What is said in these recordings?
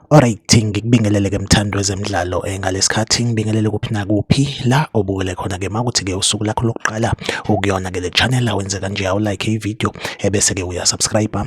Alright, ngikubingelele-ke mthando wezemidlalo ngalesikhathi ngibingelele kuphi nakuphi la obukele khona-ke makuthi-ke usuku lakho lokuqala ukuyona-ke le channel awenze kanje awulike ividiyo bese-ke uyasubscribe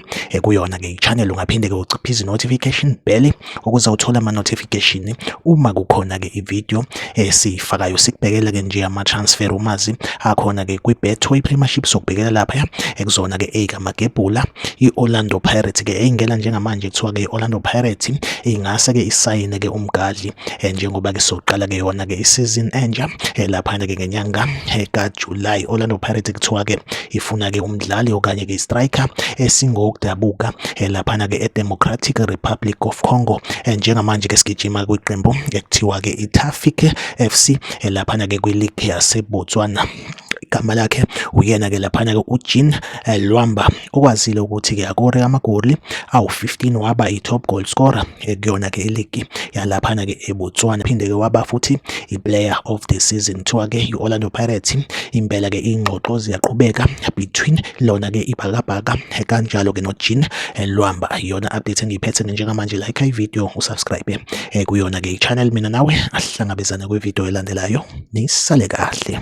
kuyona-ke i-channel ungaphinde-ke uciphize i-notification bell ukuze uthole ama-notification uma kukhona-ke ividiyo esiyifakayo. Sikubhekele-ke nje ama-transfer umazi akhona-ke kwi-Betway Premiership sokubhekela lapha ekuzona-ke ey'kamagebhula i-Orlando Pirates-ke ey'ngena njengamanje kuthiwa-ke i-Orlando Pirates ingase-ke isayine-ke umgadli njengoba-ke soqala-ke yona-ke isizini entsha laphana-ke ngenyanga kaJulayi. Orlando Pirates kuthiwa-ke ifuna-ke umdlali okanye-ke i-striker esingokudabuka laphana-ke e-Democratic Republic of Congo. Njengamanje-ke sigijima kwiqembu ekuthiwa-ke iTafik FC laphana-ke kwi-league yaseBotswana. Igama lakhe uyena-ke laphana-ke uJean Lwamba okwazile ukuthi-ke akore amagoli awu-15 waba i-top goal scorer kuyona-ke iligi yalaphana-ke eBotswana. Phinde-ke waba futhi i-player of the season. Kuthiwa-ke i-Orlando Pirates impela-ke ingxoxo ziyaqhubeka between lona-ke ibhakabhaka kanjalo-ke noJean Lwamba. Iyona update engiyiphethe njengamanje. Like ividiyo usubscribe kuyona-ke i-channel. Mina nawe asihlangabezane kwividiyo elandelayo. Nisale kahle.